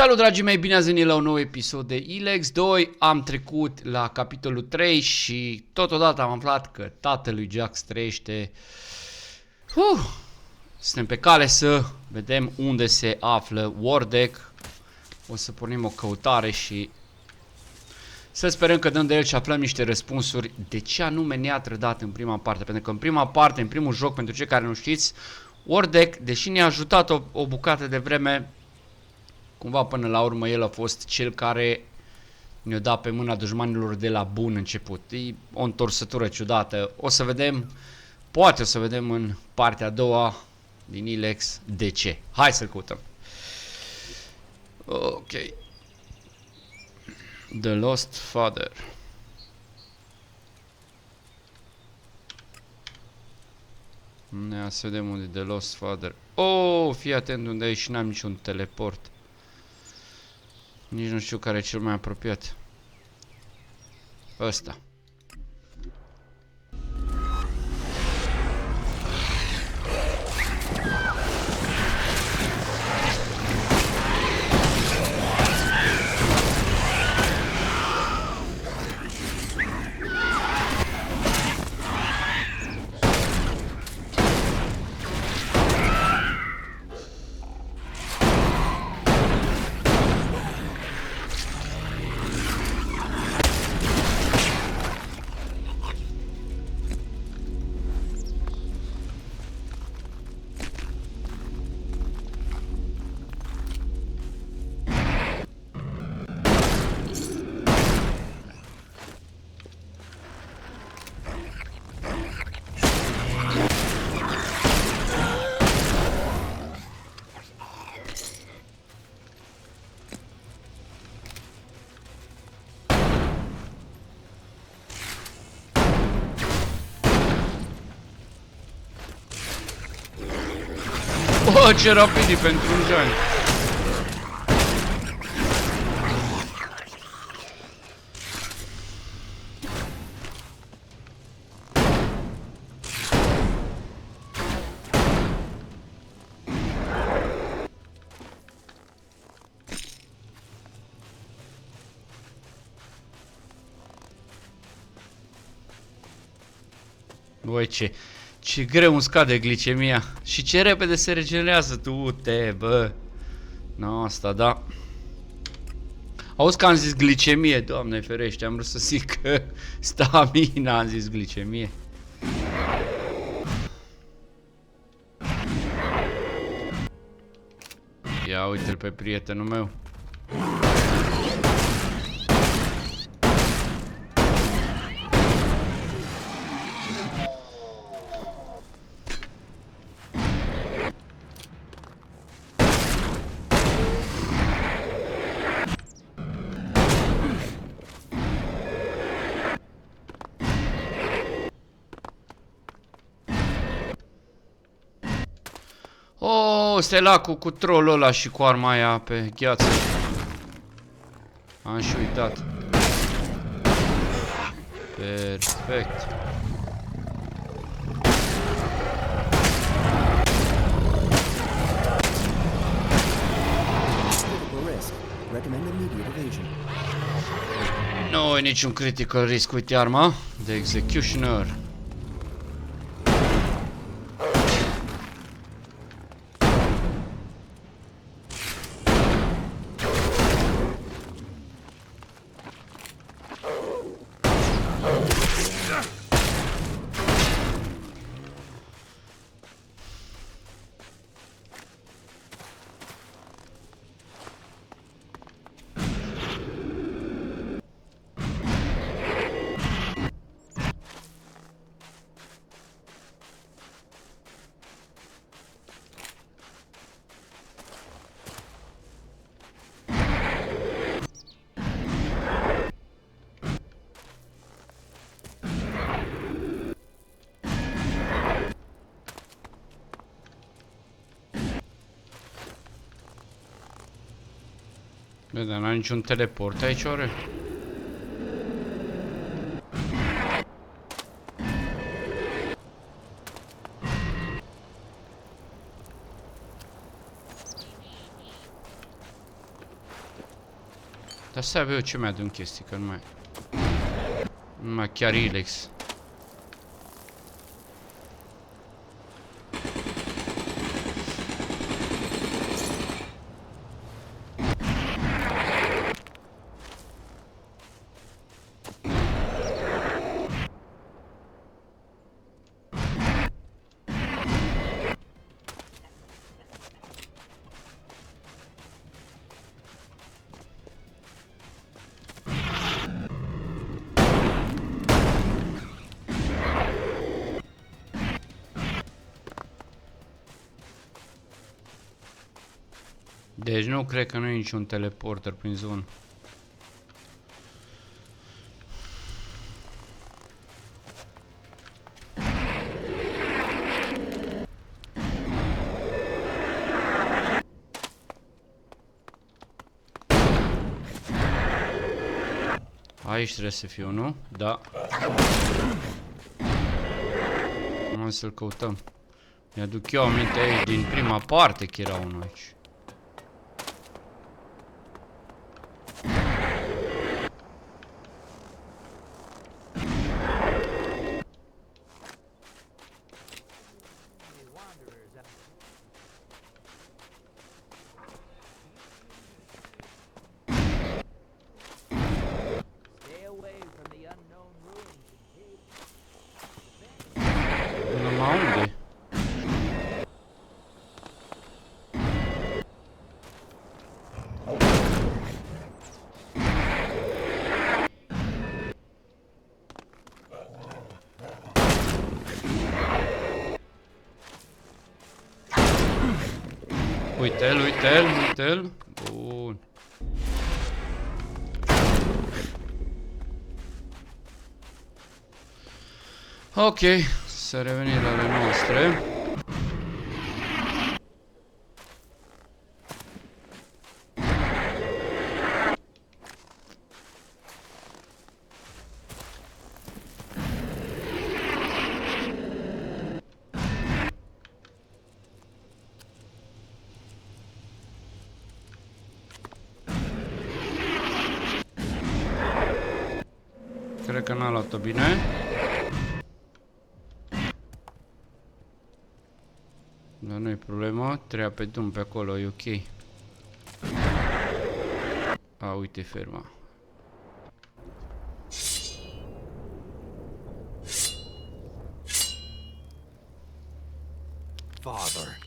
Salut dragii mei, bine ați venit la un nou episod de ELEX 2. Am trecut la capitolul 3 și totodată am aflat că tatălui Jax trăiește. Suntem pe cale să vedem unde se află Wardek. O să pornim o căutare și să sperăm că dăm de el și aflăm niște răspunsuri de ce anume ne-a trădat în prima parte. Pentru că în prima parte, în primul joc, pentru cei care nu știți, Wardek, deși ne-a ajutat o bucată de vreme, cumva până la urmă el a fost cel care ne-a dat pe mâna dușmanilor de la bun început. E o întorsătură ciudată. O să vedem, poate o să vedem în partea a doua din ELEX de ce. Hai să-l căutăm. Ok. The Lost Father. Să vedem unde e The Lost Father. Oh, fii atent unde e și n-am niciun teleport. Nici nu știu care e cel mai apropiat. Ăsta. Oh, ce rapid e pentru un giant. Băi, ce greu îmi scade glicemia și ce repede se regenerează, tu-te, bă. No, asta da. Auzi că am zis glicemie, Doamne ferește, am vrut să zic că stamina, am zis glicemie. Ia uite-l pe prietenul meu. Oh, stelacul cu trollul ăla și cu arma aia pe gheață. Am și uitat. Perfect. Nu e niciun critical risk, uite arma de executioner. Bă, dar n-ai niciun teleport aici, oare? Dar să avea eu ce mi-adun chestii, că nu mai chiar ELEX. Deci nu cred că nu e niciun teleporter prin zonă. Aici trebuie să fiu, nu? Da. Hai să-l căutăm. Mi-aduc eu aminte aici din prima parte că era unul aici. Uite-l, uite-l, uite-l. Bun. Ok, să revenim la ale noastre. Cred că n-a luat-o bine. Dar nu e problemă, treia pe drum pe acolo, e ok. A, uite ferma. Father.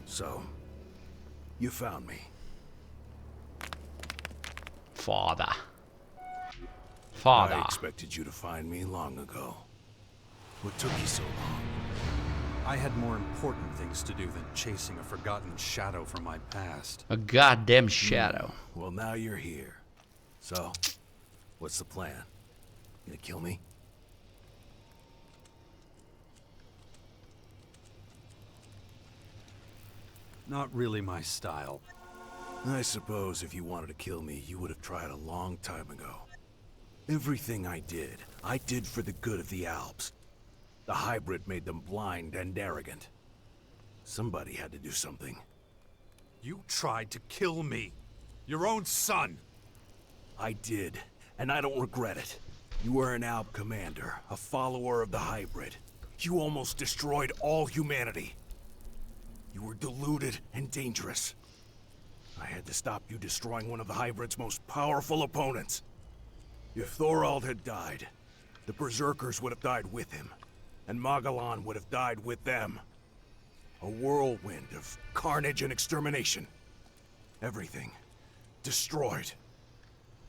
So, you found me. Father. I expected you to find me long ago. What took you so long? I had more important things to do than chasing a forgotten shadow from my past. A goddamn shadow. Well, now you're here. So, what's the plan? You gonna kill me? Not really my style. I suppose if you wanted to kill me, you would have tried a long time ago. Everything I did for the good of the Alps. The hybrid made them blind and arrogant. Somebody had to do something. You tried to kill me. Your own son. I did, and I don't regret it. You were an Alp commander, a follower of the hybrid. You almost destroyed all humanity. You were deluded and dangerous. I had to stop you destroying one of the hybrid's most powerful opponents. If Thorald had died, the Berserkers would have died with him, and Magalan would have died with them. A whirlwind of carnage and extermination. Everything destroyed.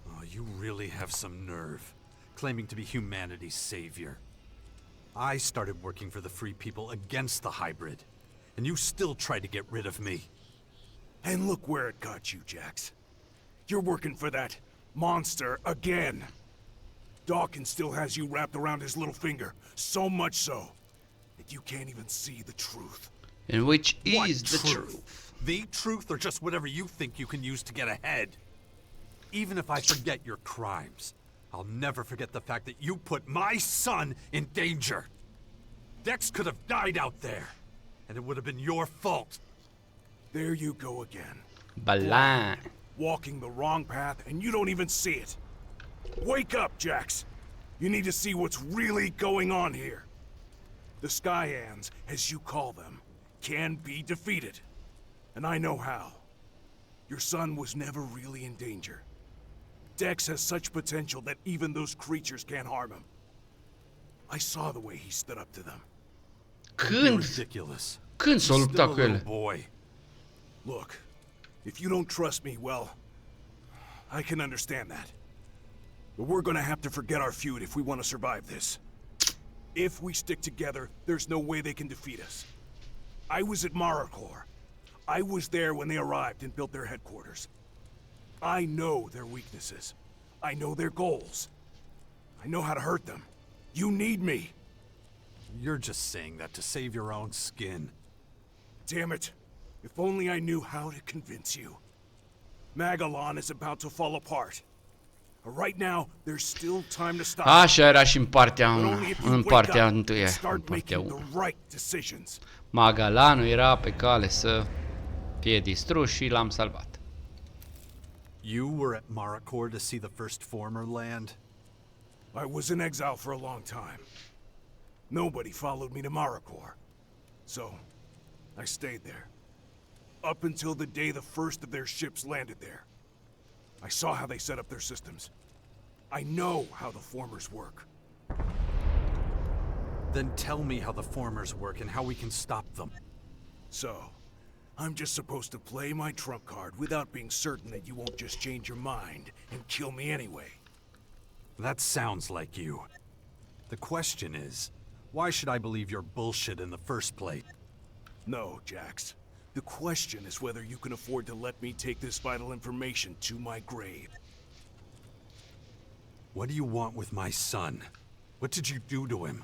Oh, you really have some nerve, claiming to be humanity's savior. I started working for the Free People against the hybrid, and you still tried to get rid of me. And look where it got you, Jax. You're working for that monster again. Dawkins still has you wrapped around his little finger, so much so that you can't even see the truth. And which is What the truth? The truth, or just whatever you think you can use to get ahead? Even if I forget your crimes, I'll never forget the fact that you put my son in danger. Dex could have died out there, and it would have been your fault. There you go again. Balan. Walking the wrong path and you don't even see it. Wake up, Jax. You need to see what's really going on here. The Skyans, as you call them, can be defeated. And I know how. Your son was never really in danger. Dex has such potential that even those creatures can't harm him. I saw the way he stood up to them. Când? Ridiculous. Când s-a He's luptat still cu a ele? little boy. Look, if you don't trust me, well, I can understand that. But we're gonna have to forget our feud if we want to survive this. If we stick together, there's no way they can defeat us. I was at Maracor. I was there when they arrived and built their headquarters. I know their weaknesses. I know their goals. I know how to hurt them. You need me. You're just saying that to save your own skin. Damn it. If only I knew how to convince you. Magalan is about to fall apart. Right now, there's still time to stop. Așa era și în partea, But only if you în wake partea up întâia, and în start partea making 1. the right decisions. Magalanul era pe cale să fie distrus și l-am salvat. You were at Maracor to see the first former land? I was in exile for a long time. Nobody followed me to Maracor. So, I stayed there. Up until the day the first of their ships landed there. I saw how they set up their systems. I know how the formers work. Then tell me how the formers work and how we can stop them. So, I'm just supposed to play my trump card without being certain that you won't just change your mind and kill me anyway. That sounds like you. The question is, why should I believe your bullshit in the first place? No, Jax. The question is whether you can afford to let me take this vital information to my grave. What do you want with my son? What did you do to him?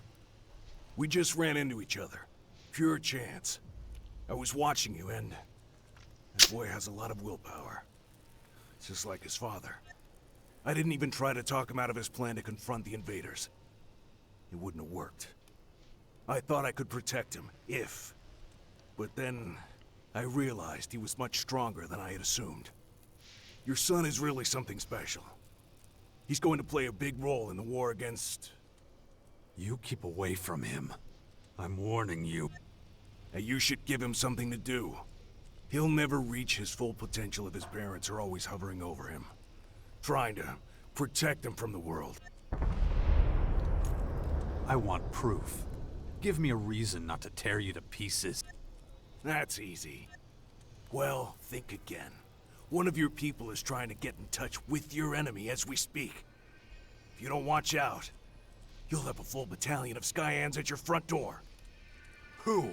We just ran into each other. Pure chance. I was watching you, and that boy has a lot of willpower. Just like his father. I didn't even try to talk him out of his plan to confront the invaders. It wouldn't have worked. I thought I could protect him, if... But then, I realized he was much stronger than I had assumed. Your son is really something special. He's going to play a big role in the war against... You keep away from him. I'm warning you. And you should give him something to do. He'll never reach his full potential if his parents are always hovering over him. Trying to protect him from the world. I want proof. Give me a reason not to tear you to pieces. That's easy. Well, think again. One of your people is trying to get in touch with your enemy as we speak. If you don't watch out, you'll have a full battalion of Skyans at your front door. Who?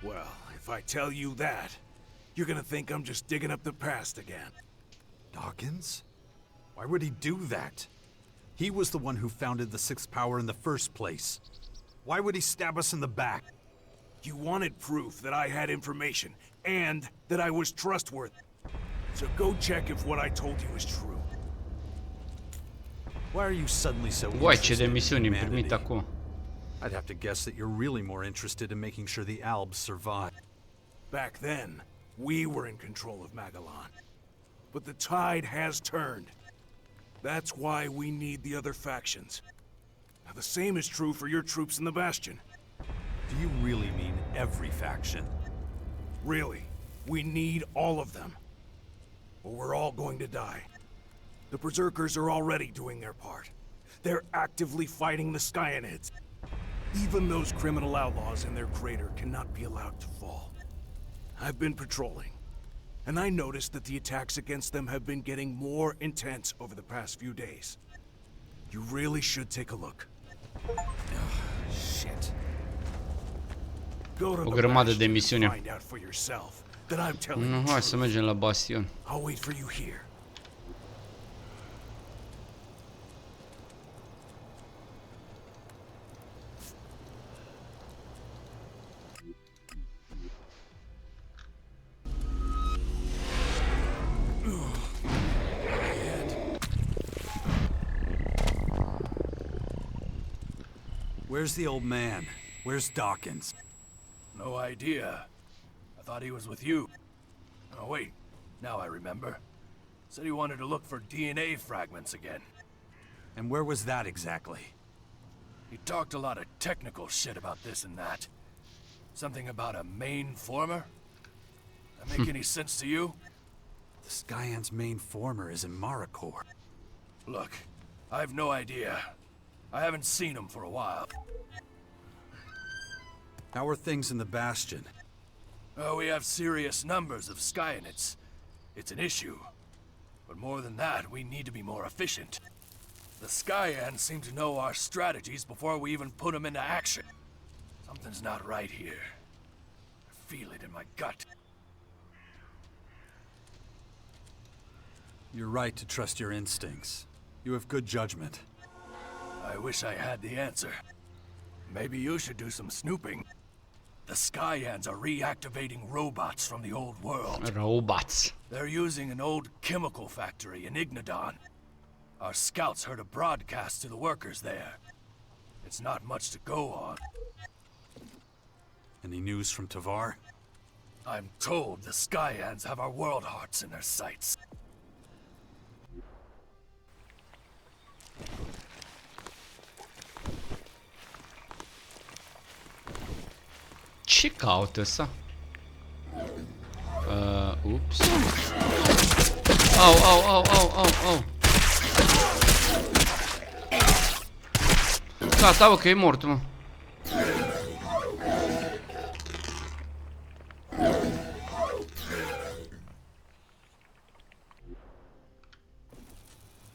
Well, if I tell you that, you're gonna think I'm just digging up the past again. Dawkins? Why would he do that? He was the one who founded the Sixth Power in the first place. Why would he stab us in the back? You wanted proof that I had information, and that I was trustworthy. So go check if what I told you is true. Why are you suddenly so Uai, ce interested de in misiuni am primit humanity? acum. I'd have to guess that you're really more interested in making sure the Albs survive. Back then, we were in control of Magalan. But the tide has turned. That's why we need the other factions. Now the same is true for your troops in the Bastion. Do you really mean every faction? Really, we need all of them. Or we're all going to die. The Berserkers are already doing their part. They're actively fighting the Skyanids. Even those criminal outlaws in their crater cannot be allowed to fall. I've been patrolling, and I noticed that the attacks against them have been getting more intense over the past few days. You really should take a look. Shit. Go to O the grămadă de Bastion and misiuni. find out for yourself that I'm telling Nu, you hai the să truth. mergem la bastion. I'll wait for you here. Where's the old man? Where's Dawkins? No idea. I thought he was with you. Oh, wait. Now I remember. Said he wanted to look for DNA fragments again. And where was that exactly? He talked a lot of technical shit about this and that. Something about a main former? That make any sense to you? The Skyan's main former is in Maricor. Look, I have no idea. I haven't seen him for a while. How are things in the Bastion? Oh, we have serious numbers of Skyanids. It's an issue. But more than that, we need to be more efficient. The Skyans seem to know our strategies before we even put them into action. Something's not right here. I feel it in my gut. You're right to trust your instincts. You have good judgment. I wish I had the answer. Maybe you should do some snooping. The Skyans are reactivating robots from the old world. Robots. They're using an old chemical factory in Ignadon. Our scouts heard a broadcast to the workers there. It's not much to go on. Any news from Tavar? I'm told the Skyans have our world hearts in their sights. Ce caută ăsta? Ups. Au. Gata, bă, că e mort, mă.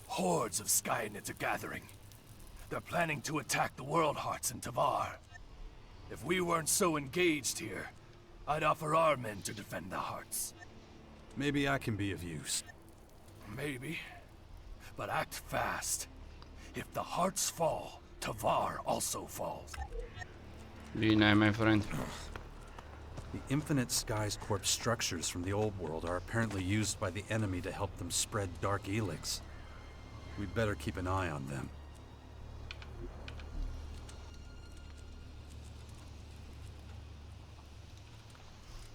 Hordes of Skyanids are gathering. They're planning to attack the world hearts in Tavar. If we weren't so engaged here, I'd offer our men to defend the hearts. Maybe I can be of use. Maybe. But act fast. If the hearts fall, Tavar also falls. Bine, my friend. The Infinite Skies Corp structures from the old world are apparently used by the enemy to help them spread dark ELEX. We'd better keep an eye on them.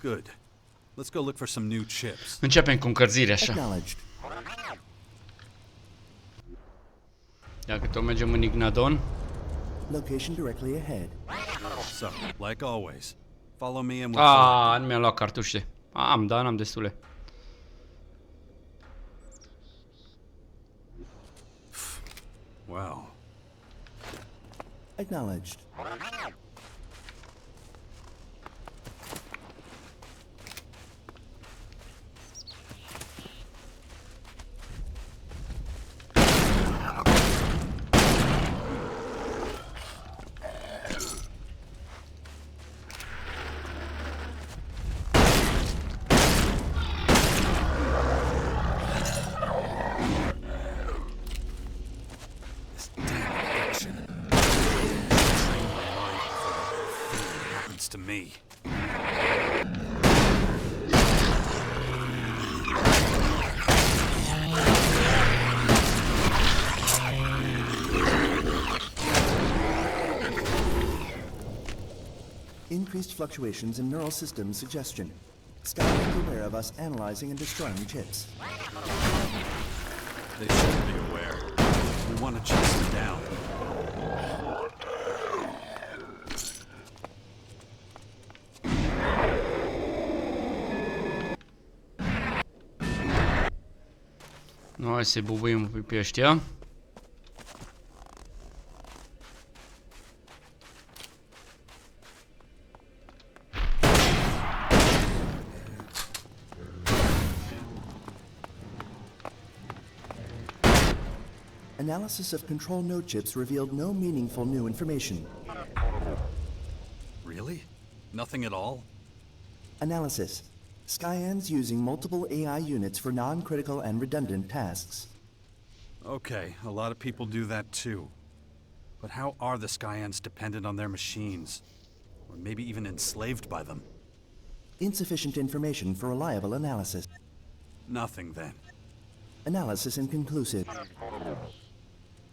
Good. Let's go look for some new chips. Începem cu încălzire așa. Dacă tot mergem în Ignadon. Location directly ahead. So, like always, follow me and we'll... Ah, nu mi-am luat cartușe. Am, dar n-am destule. Wow. Acknowledged. To me. Increased fluctuations in neural system suggestion. Sky is aware of us analyzing and destroying chips. They should be aware. We want to chase them down. Hai să-i bubuim un pic pe ăștia. Analysis of control node chips revealed no meaningful new information. Really? Nothing at all? Analysis. Skyans using multiple AI units for non-critical and redundant tasks. Okay, a lot of people do that too. But how are the Skyans dependent on their machines? Or maybe even enslaved by them? Insufficient information for reliable analysis. Nothing then. Analysis inconclusive.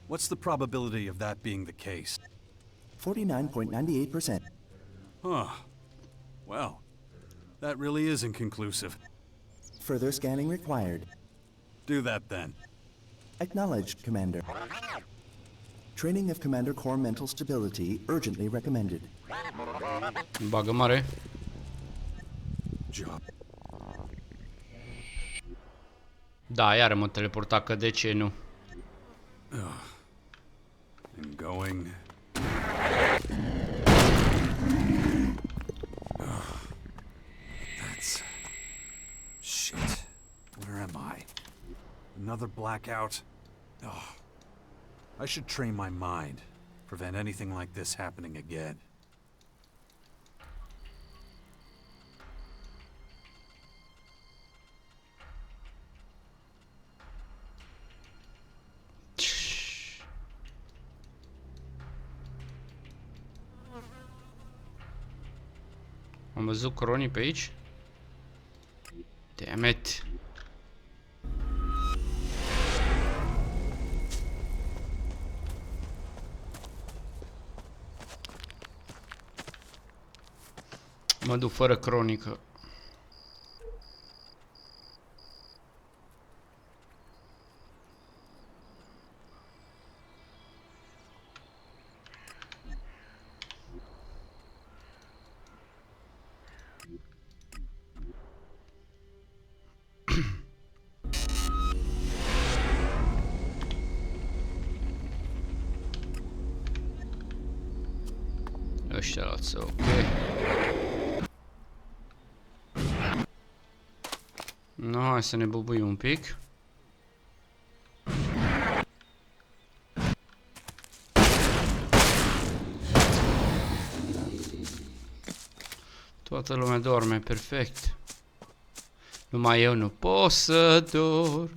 What's the probability of that being the case? 49.98%. Huh. Well, that really is inconclusive. Further scanning required. Do that then. Acknowledged, Commander. Training of Commander Core mental stability urgently recommended. Bagă mare. Job. Da, iară mă teleporta, că de ce nu? And going. That's... Shit. Where am I? Another blackout? Oh. I should train my mind. Prevent anything like this happening again. Am văzut cronii pe aici? Damn it. Mă duc fără cronică. Ăștia lați, ok. No, hai să ne bubui un pic. Toată lumea doarme, perfect. Numai eu nu pot să dorm.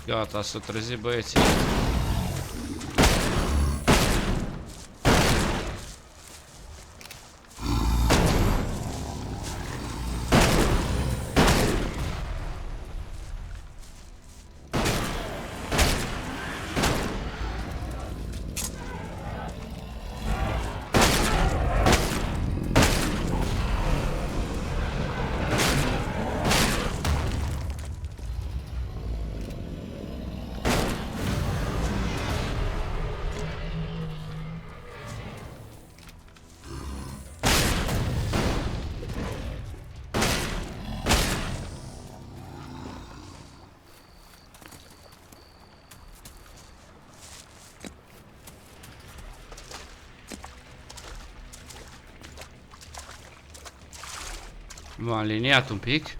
Gata, s-o trezit băieții. M-am aliniat un pic.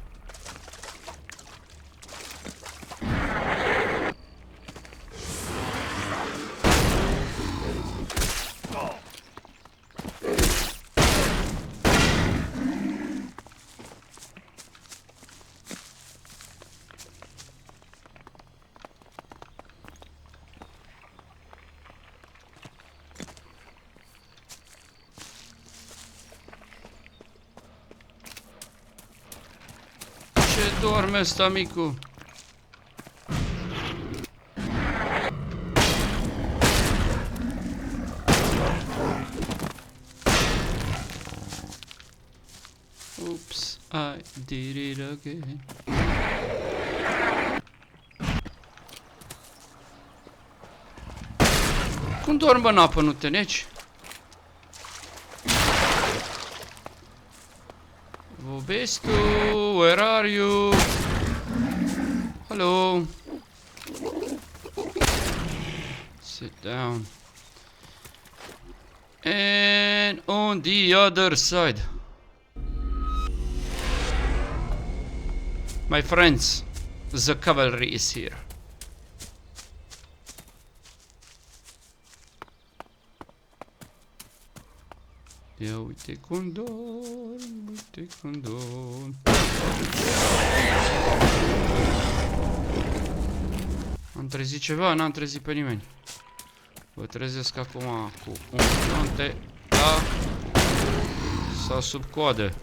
Ce doarme ăsta, micu? Oops, I did it again. Cum dorm în apă, nu te neci? Vobești tu? Where are you? Hello. Sit down. And on the other side. My friends, the cavalry is here. Ia uite cum dorm, uite cum dorm. Am trezit ceva? N-am trezit pe nimeni. Vă trezesc acum cu un frunte, da, sau sub coadă.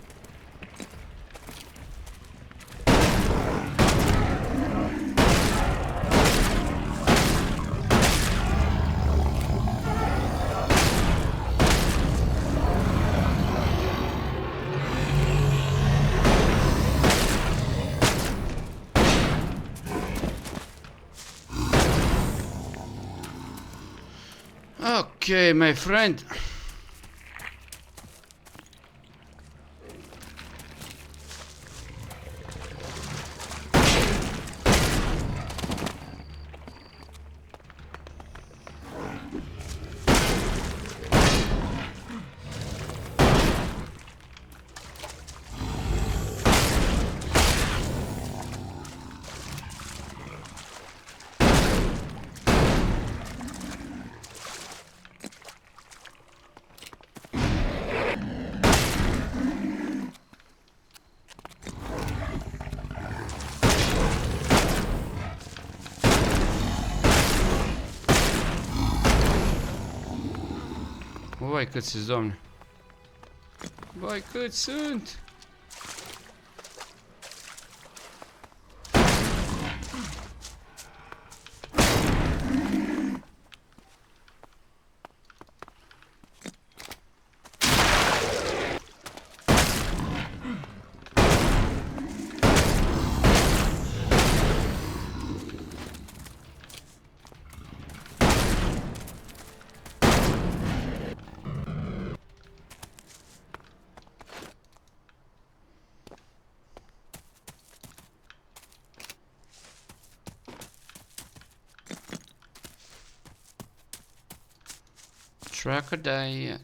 Okay, my friend. Vai cât sunt, doamne. Vai cât sunt. Tracker day.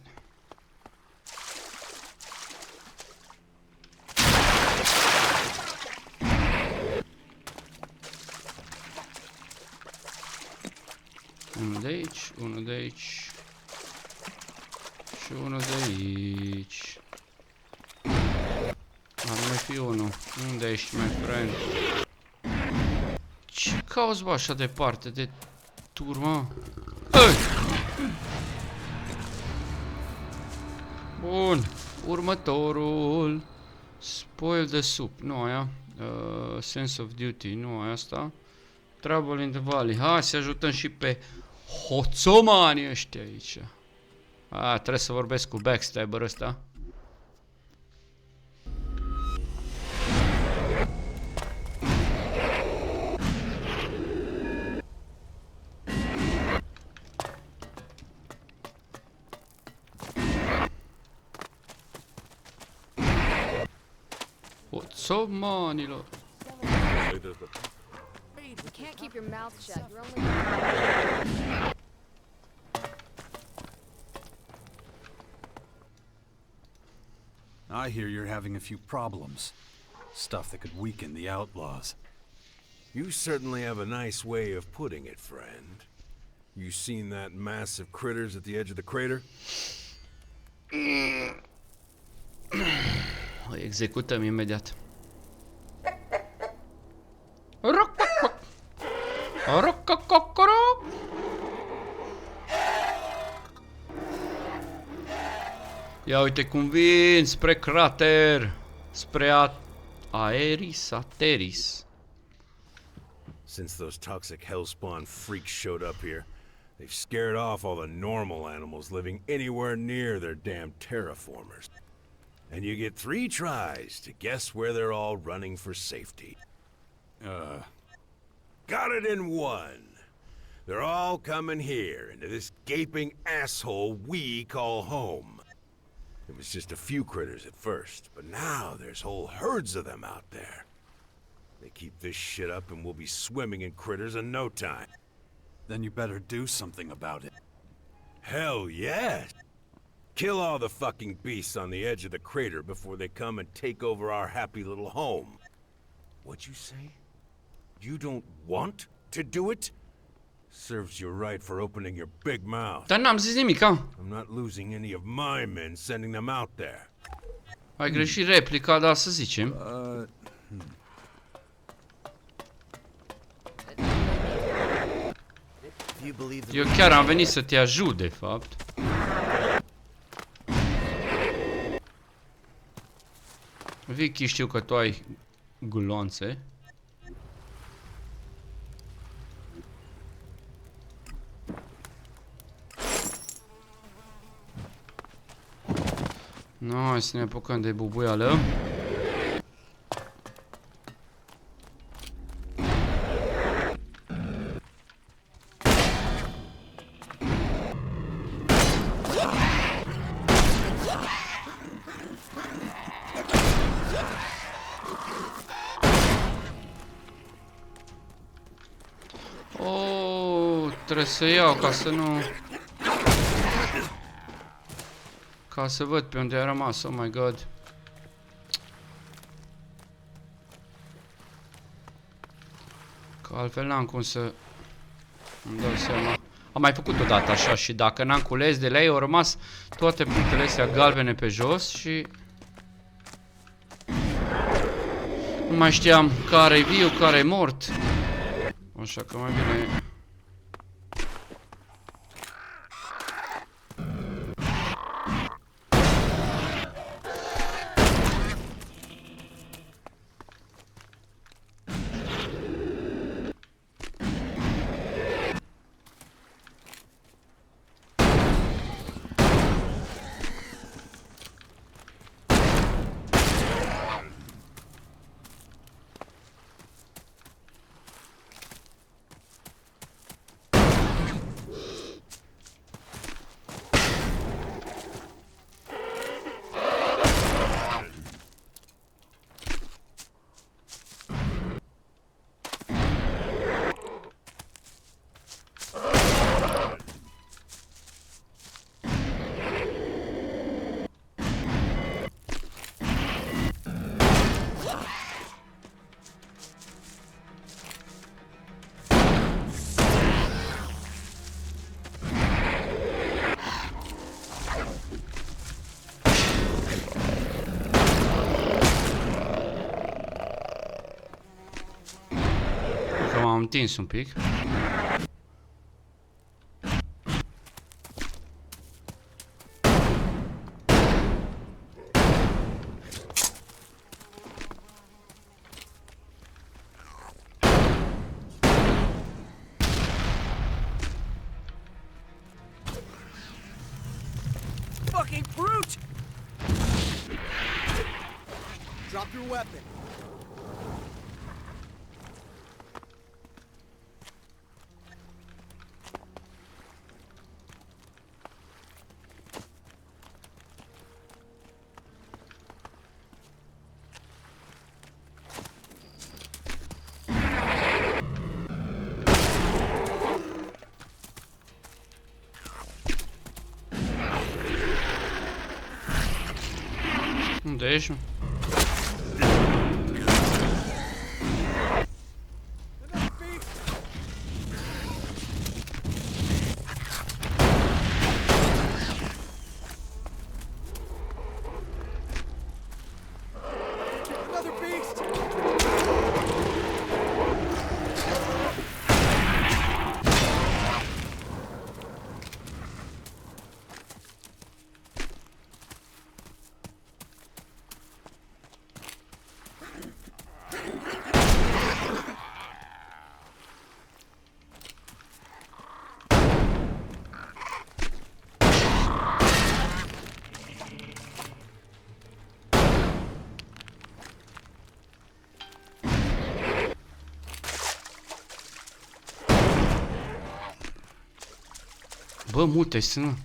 Unul de aici, unul de aici și unul de aici. Ar mai fi unul. Unde ești, my friend? Ce cauți, bă, așa departe de turmă? Bun, următorul. Spoil the soup, nu aia. Sense of duty, nu aia asta. Trouble in the valley. Hai să ajutăm și pe hoțomanii ăștia aici. Trebuie să vorbesc cu backstabber ăsta. Hoțomanilor. You can't keep your mouth shut. You're only... I hear you're having a few problems. Stuff that could weaken the outlaws. You certainly have a nice way of putting it, friend. You seen that mass of critters at the edge of the crater? Îi executăm imediat. Ia uite cum vin spre crater, spre Ateris. Since those toxic hellspawn freaks showed up here, they've scared off all the normal animals living anywhere near their damn terraformers. And you get 3 tries to guess where they're all running for safety. Got it in 1. They're all coming here, into this gaping asshole we call home. It was just a few critters at first, but now there's whole herds of them out there. They keep this shit up and we'll be swimming in critters in no time. Then you better do something about it. Hell yes! Kill all the fucking beasts on the edge of the crater before they come and take over our happy little home. What'd you say? You don't want to do it? Serves you right for opening your big mouth. Dar n-am zis nimica. I'm not losing any of my men sending them out there. Ai greșit replica, dar să zicem. Eu chiar am venit să te ajut, de fapt. Vicky, știu că tu ai guloanțe. No, hai să ne apucăm de bubuială. Trebuie să iau ca să nu... Ca să văd pe unde a rămas, oh my god. Că altfel n-am cum să... îmi dau seama. Am mai făcut odată așa și dacă n-am cules de lei, au rămas toate punctele astea galbene pe jos și... Nu mai știam care e viu, care e mort. Așa că mai bine... M-am întins un pic. Fucking brute! Drop your weapon. Unde ești? Bă, multe sunt.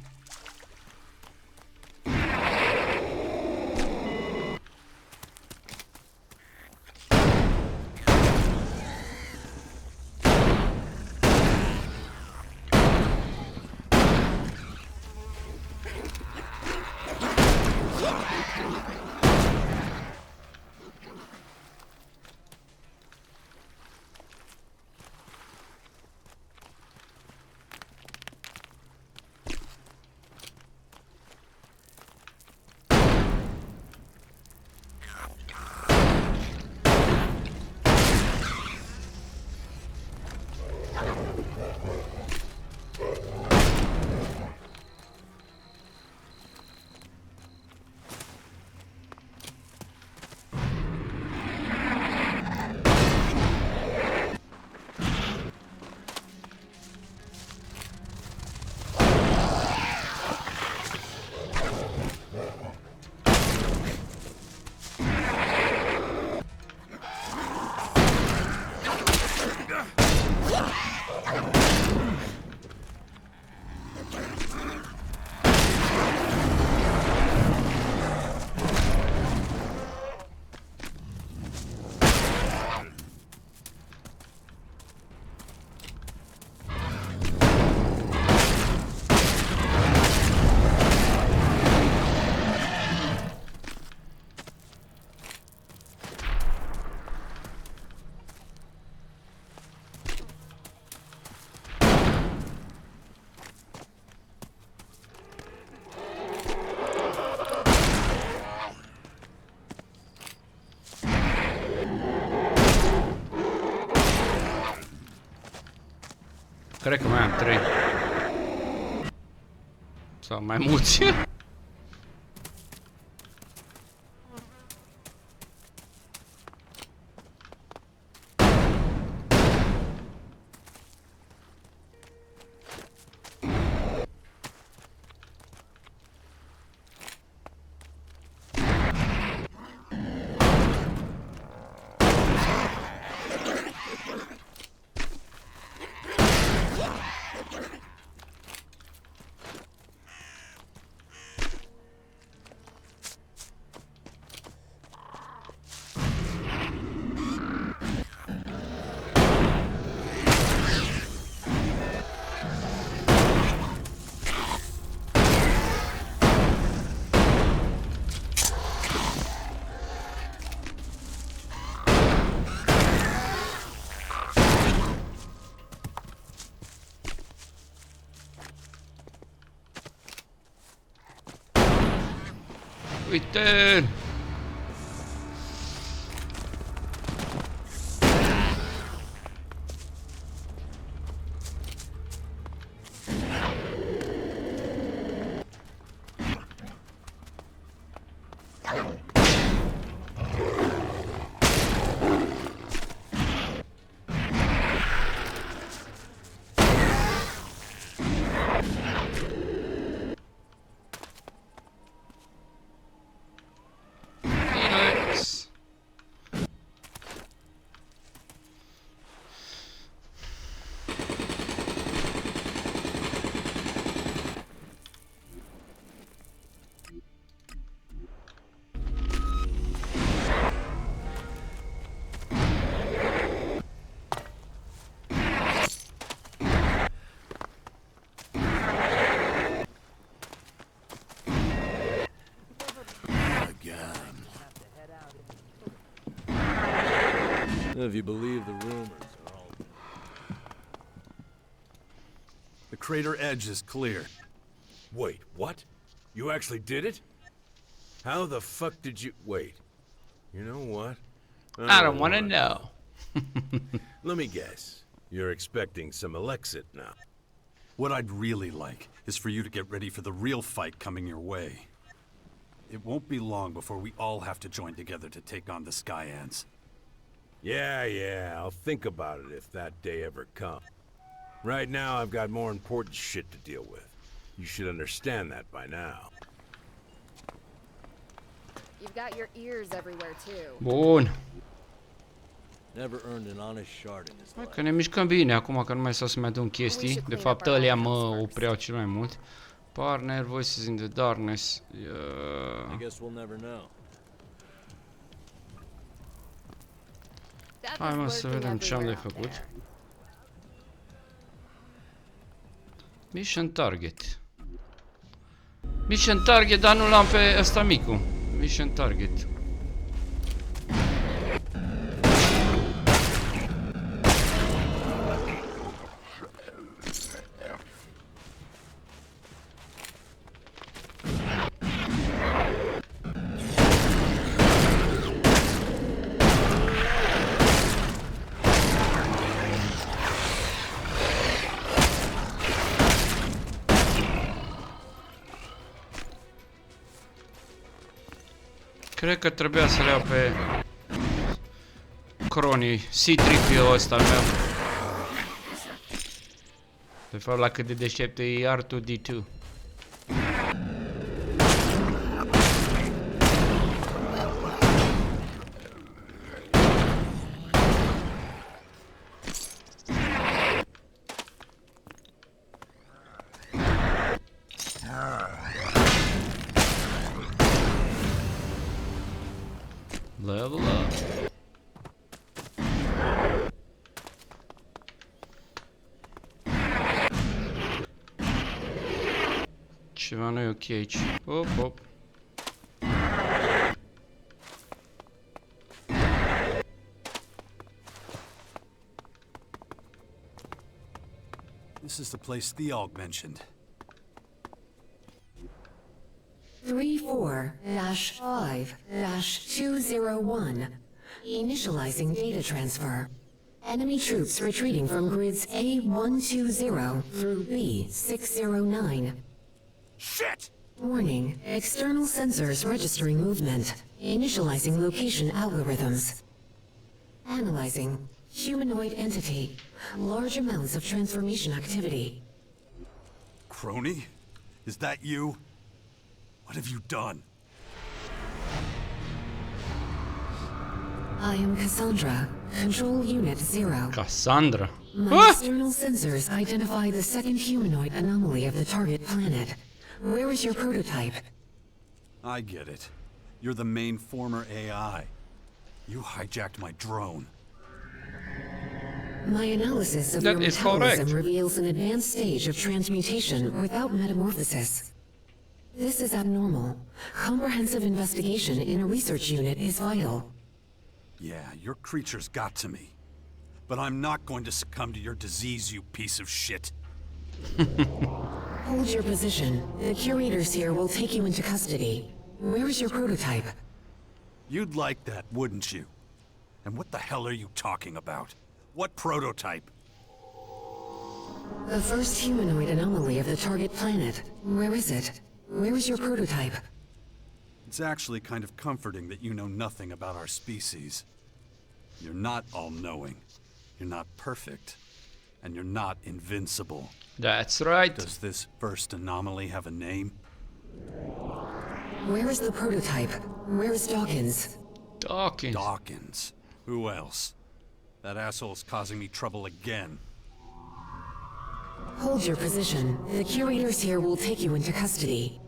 Cred că mai am 3. Sau mai mulți. Uite! If you believe the rumors are all... The crater edge is clear. Wait, what? You actually did it? How the fuck did you... Wait. You know what? I don't want to know. Let me guess. You're expecting some Elexit now. What I'd really like is for you to get ready for the real fight coming your way. It won't be long before we all have to join together to take on the Sky Ants. Yeah, I'll think about it if that day ever comes. Right now, I've got more important shit to deal with. You should understand that by now. You've got your ears everywhere too. Bun. Never earned an honest shard in his Hai life. că ne mișcăm bine acum, că nu mai stau să mai adun chestii. De fapt, ălea mă opreau cel mai mult. Partner, voices in the darkness. I guess we'll never know. Hai mă să vedem ce am de făcut. Mission target. Mission target, dar nu l-am pe ăsta micu. Mission target. Cred că trebuia să le iau pe Crony, C-3PO ăsta al meu. De fapt, la cât de deștept e R2-D2. Level up. Ceva nu e ok aici. Hop, hop. This is the place Theog mentioned. 34-5-201. Initializing data transfer. Enemy troops retreating from grids A120 through B609. Shit! Warning, external sensors registering movement. Initializing location algorithms. Analyzing. Humanoid entity. Large amounts of transformation activity. Crony? Is that you? What have you done? I am Cassandra. Control Unit 0. Cassandra. My external sensors identify the second humanoid anomaly of the target planet. Where is your prototype? I get it. You're the main former AI. You hijacked my drone. My analysis of That your is metabolism correct. reveals an advanced stage of transmutation without metamorphosis. This is abnormal. Comprehensive investigation in a research unit is vital. Yeah, your creatures got to me. But I'm not going to succumb to your disease, you piece of shit. Hold your position. The curators here will take you into custody. Where is your prototype? You'd like that, wouldn't you? And what the hell are you talking about? What prototype? The first humanoid anomaly of the target planet. Where is it? Where is your prototype? It's actually kind of comforting that you know nothing about our species. You're not all-knowing. You're not perfect. And you're not invincible. That's right. Does this first anomaly have a name? Where is the prototype? Where is Dawkins? Dawkins. Dawkins. Who else? That asshole's causing me trouble again. Hold your position. The curators here will take you into custody.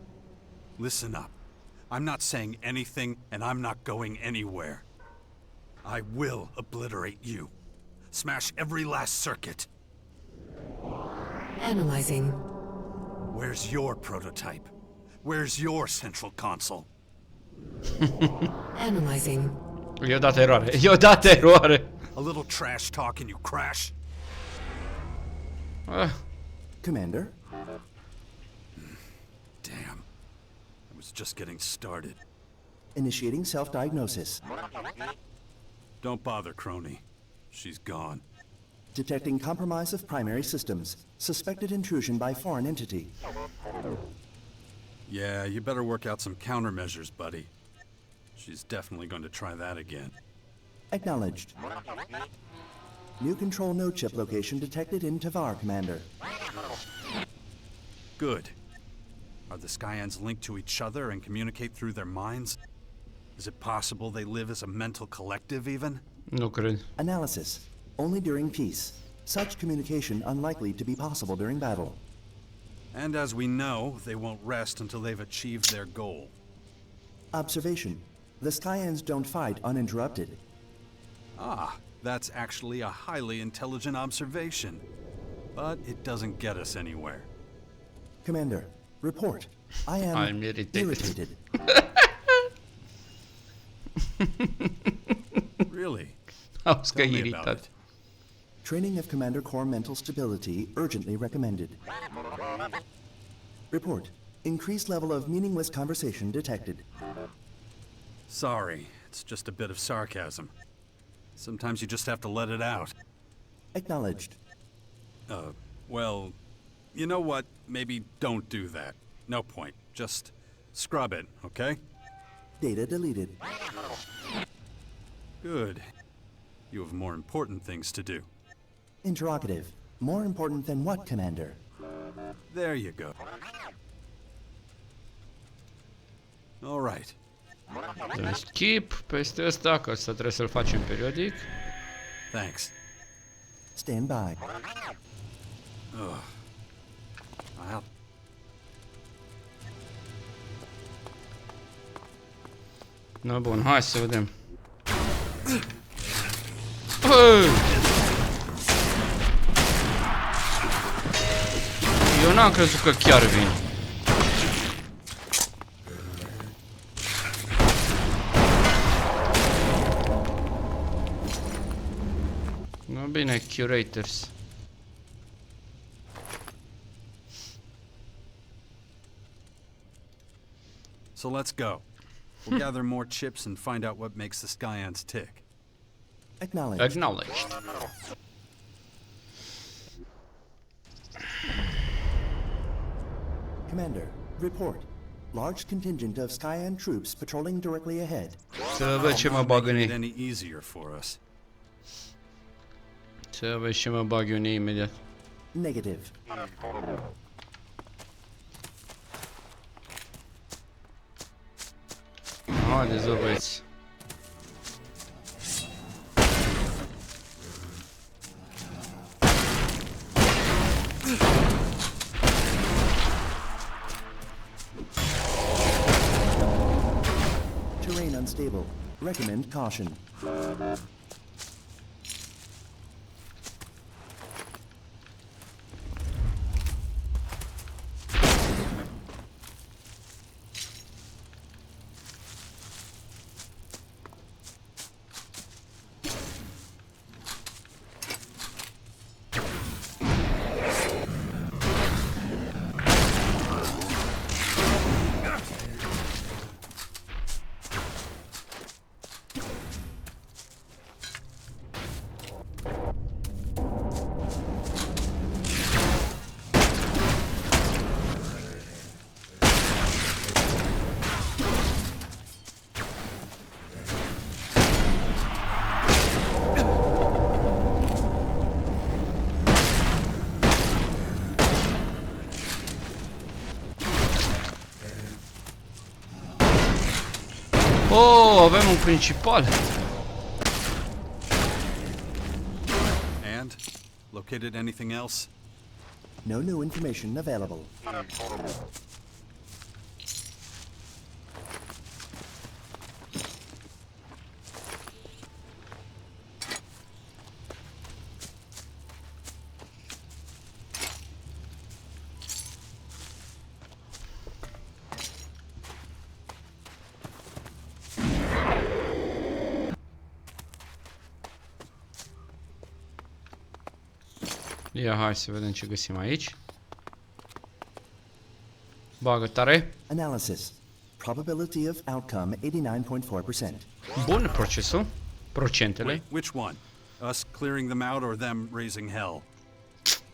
Listen up. I'm not saying anything, and I'm not going anywhere. I will obliterate you. Smash every last circuit. Analyzing. Where's your prototype? Where's your central console? Analyzing. I-a dat eroare. I-a dat eroare. A little trash talk and you crash? Ah, Commander? Damn. I was just getting started. Initiating self-diagnosis. Don't bother, Crony. She's gone. Detecting compromise of primary systems. Suspected intrusion by foreign entity. Yeah, you better work out some countermeasures, buddy. She's definitely going to try that again. Acknowledged. New control node chip location detected in Tavar, Commander. Good. Are the Skyans linked to each other and communicate through their minds? Is it possible they live as a mental collective, even? nu cred. Analysis. Only during peace. Such communication unlikely to be possible during battle. And as we know, they won't rest until they've achieved their goal. Observation. The Skyans don't fight uninterrupted. Ah, that's actually a highly intelligent observation. But it doesn't get us anywhere. Commander, report. I am I'm irritated. Really? Auzi că Tell e me about iritat. it. Training of Commander Core mental stability urgently recommended. Report. Increased level of meaningless conversation detected. Sorry, it's just a bit of sarcasm. Sometimes you just have to let it out. Acknowledged. Well, you know what? Maybe don't do that. No point. Just scrub it, okay? Data deleted. Good. You have more important things to do. Interrogative. More important than what, Commander? There you go. All right. Dăm skip peste ăsta, că ăsta trebuie să-l facem periodic. Thanks. Stand by. I'll... No, bun, hai să vedem. Hey! Eu n-am crezut că chiar vin. No bine, curators. So let's go. We'll gather more chips and find out what makes the Skyans tick. Acknowledged. Acknowledged. Commander, report. Large contingent of Skyan troops patrolling directly ahead. Să văd ce mă bag în Make it ei. any easier for us. Să văd ce mă bag eu în ei imediat. Negative. Haideți, bă, băieți. Terrain unstable. Recommend caution. Oh, avem un principal. And? Located anything else? No new information available. Ia, hai să vedem ce găsim aici. Bagă tare. Analysis. Probability of outcome 89.4%. Bun, procesul. Procentele. Wait, which one? Us clearing them out or them raising hell?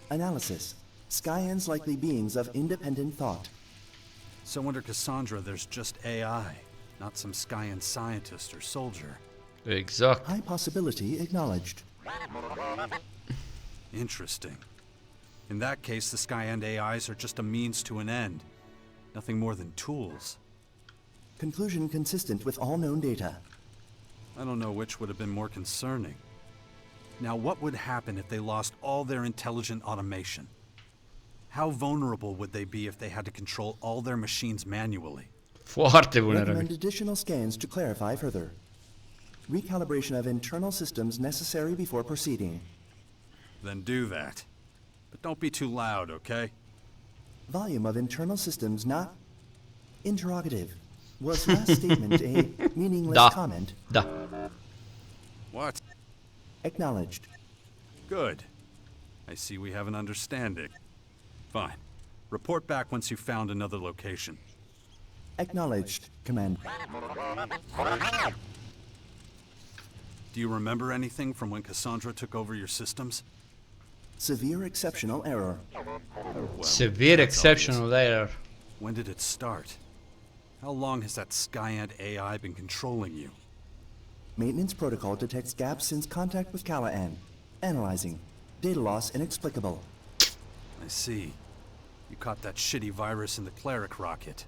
Analysis. Skyans likely beings of independent thought. So under Cassandra, there's just AI, not some Skyan scientist or soldier. Exact. High possibility acknowledged. Interesting. In that case, the Skyan AIs are just a means to an end. Nothing more than tools. Conclusion consistent with all known data. I don't know which would have been more concerning. Now, what would happen if they lost all their intelligent automation? How vulnerable would they be if they had to control all their machines manually? Foarte vulnerabil. Recommend additional scans to clarify further. Recalibration of internal systems necessary before proceeding. Then do that. But don't be too loud, okay? Volume of internal systems not... Interrogative. Was last statement a meaningless Da. comment? Da. What? Acknowledged. Good. I see we have an understanding. Fine. Report back once you've found another location. Acknowledged, Command. Do you remember anything from when Cassandra took over your systems? Severe exceptional error. Well, Severe that's exceptional error. obvious. When did it start? How long has that Skyant AI been controlling you? Maintenance protocol detects gaps since contact with Callahan. Analyzing. Data loss inexplicable. I see. You caught that shitty virus in the Cleric rocket.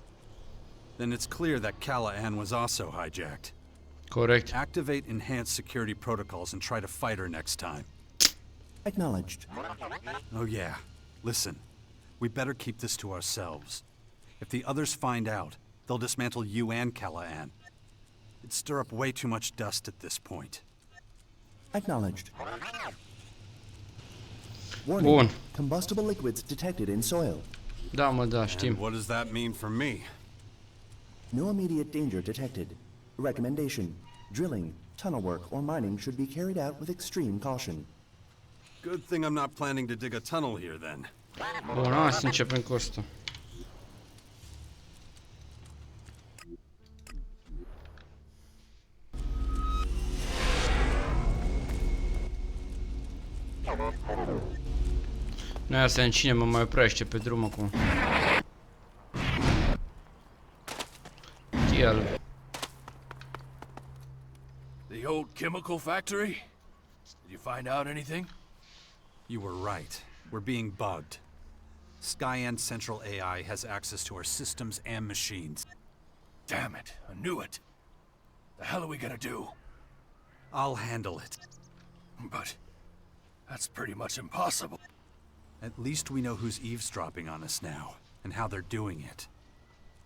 Then it's clear that Callahan was also hijacked. Corect. Activate enhanced security protocols and try to fight her next time. Acknowledged. Oh yeah. Listen, we better keep this to ourselves. If the others find out, they'll dismantle you and Callahan. It'd stir up way too much dust at this point. Acknowledged. Warning. Bun. Combustible liquids detected in soil. Da, mă, da, știm. And what does that mean for me? No immediate danger detected. Recommendation. Drilling, tunnel work, or mining should be carried out with extreme caution. Good thing I'm not planning to dig a tunnel here then. Bun, hai să începem cu asta. Noi să în cine mă mai oprește pe drum acum. El. The old chemical factory? Did you find out anything? You were right. We're being bugged. Skyend Central AI has access to our systems and machines. Damn it, I knew it. The hell are we gonna do? I'll handle it. But that's pretty much impossible. At least we know who's eavesdropping on us now, and how they're doing it.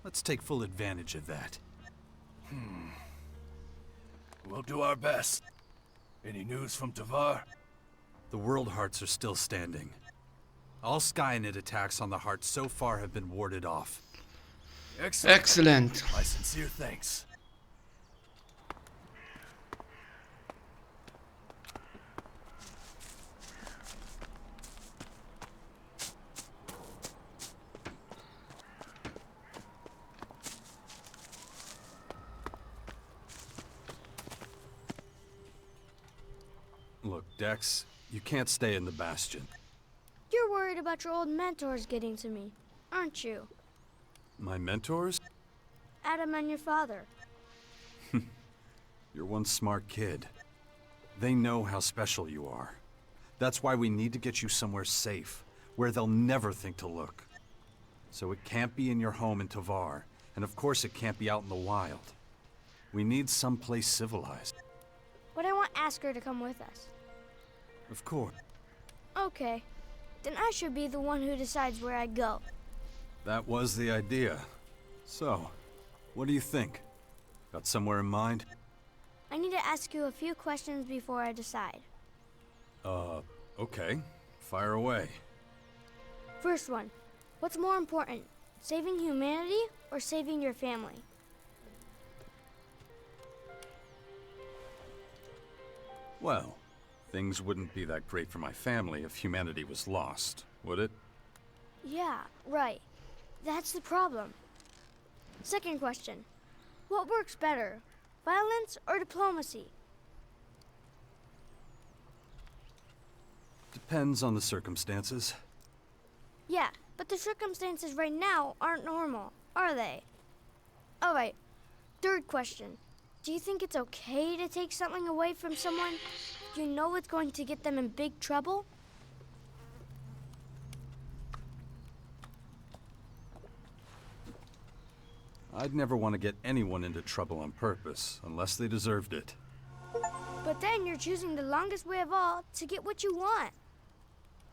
Let's take full advantage of that. We'll do our best. Any news from Tavar? The World Hearts are still standing. All Skynet attacks on the Heart so far have been warded off. Excellent. Excellent. My sincere thanks. Look, Dex, you can't stay in the Bastion. You're worried about your old mentors getting to me, aren't you? My mentors? Adam and your father. You're one smart kid. They know how special you are. That's why we need to get you somewhere safe, where they'll never think to look. So it can't be in your home in Tavar, and of course it can't be out in the wild. We need someplace civilized. But I want Asker to come with us. Of course. Okay. Then I should be the one who decides where I go. That was the idea. So, what do you think? Got somewhere in mind? I need to ask you a few questions before I decide. Okay. Fire away. First one. What's more important? Saving humanity or saving your family? Well, things wouldn't be that great for my family if humanity was lost, would it? Yeah, right. That's the problem. Second question. What works better? Violence or diplomacy? Depends on the circumstances. Yeah, but the circumstances right now aren't normal, are they? Alright, third question. Do you think it's okay to take something away from someone if you know it's going to get them in big trouble? I'd never want to get anyone into trouble on purpose, unless they deserved it. But then you're choosing the longest way of all to get what you want.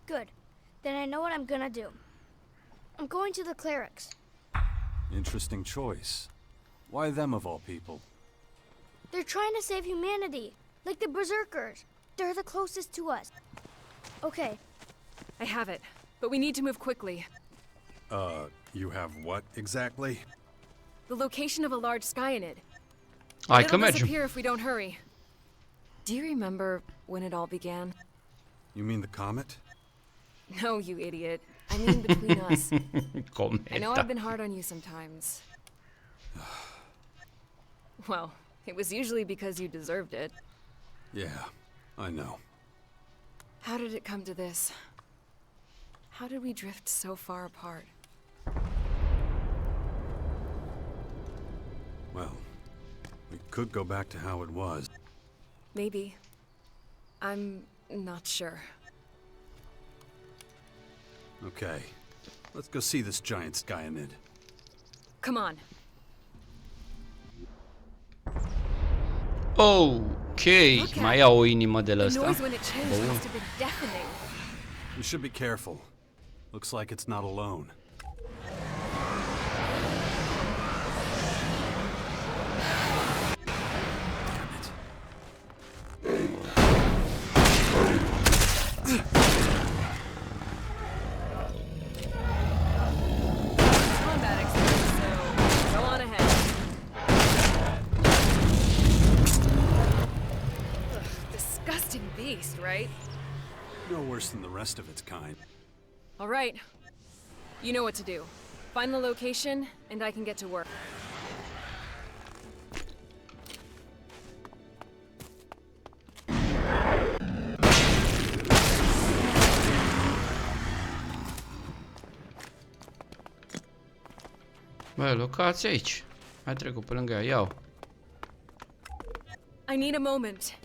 Good. Then I know what I'm gonna do. I'm going to the clerics. Interesting choice. Why them of all people? They're trying to save humanity, like the berserkers. They're the closest to us. Okay, I have it, but we need to move quickly. You have what exactly? The location of a large Skyanid. Hai It'll că mergem. disappear if we don't hurry. Do you remember when it all began? You mean the comet? No, you idiot. I mean between us. I know I've Cometa. been hard on you sometimes. Well, it was usually because you deserved it. Yeah, I know. How did it come to this? How did we drift so far apart? Well, we could go back to how it was. Maybe. I'm not sure. Okay, let's go see this giant Skyanid. Come on. Ok, mai ia o inimă de la The ăsta. noise when it changed must have been deafening. We should be careful. Looks like it's not alone. Combat expert, so go on ahead. Ugh, disgusting beast, right? No worse than the rest of its kind. All right. You know what to do. Find the location, and I can get to work. Bă, locație aici. Hai trecut pe lângă ea, iau. I need a moment.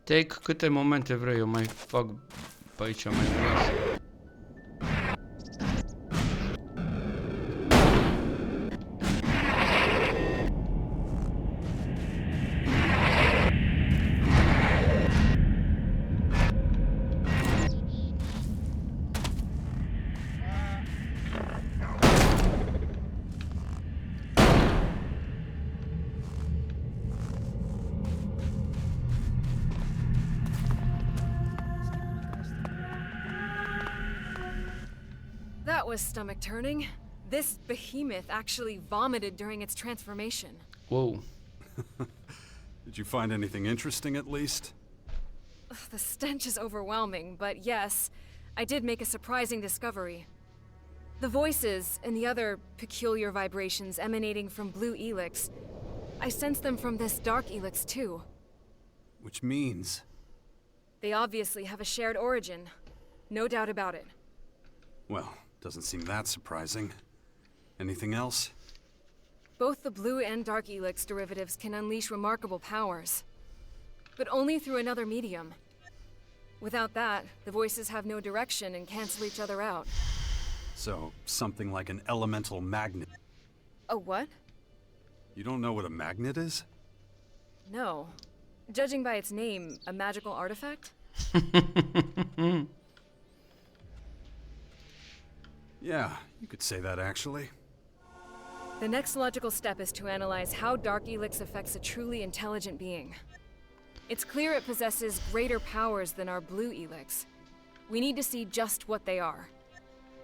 Take câte momente vrei, eu mai fac pe aici mai mult. That was stomach turning. This behemoth actually vomited during its transformation. Wow. Did you find anything interesting at least? Ugh, the stench is overwhelming, but yes, I did make a surprising discovery. The voices and the other peculiar vibrations emanating from blue ELEX, I sensed them from this dark ELEX II. Which means... They obviously have a shared origin. No doubt about it. Well, doesn't seem that surprising. Anything else? Both the blue and dark ELEX derivatives can unleash remarkable powers. But only through another medium. Without that, the voices have no direction and cancel each other out. So, something like an elemental magnet. A what? You don't know what a magnet is? No. Judging by its name, a magical artifact? Yeah, you could say that actually. The next logical step is to analyze how dark ELEX affects a truly intelligent being. It's clear it possesses greater powers than our blue ELEX. We need to see just what they are.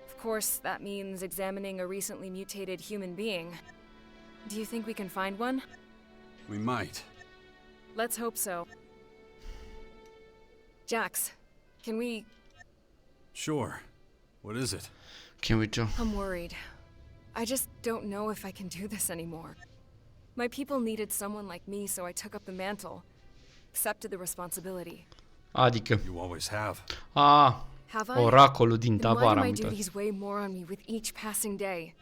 Of course, that means examining a recently mutated human being. Do you think we can find one? We might. Let's hope so. Jax, can we... Sure. What is it? Can we do? I'm worried. I just don't know if I can do this anymore. My people needed someone like me, so I took up the mantle. Accepted the responsibility. Adică. You always have. Have I? Oracolul din Then why Tavara. do my duties weigh more on me with each passing day?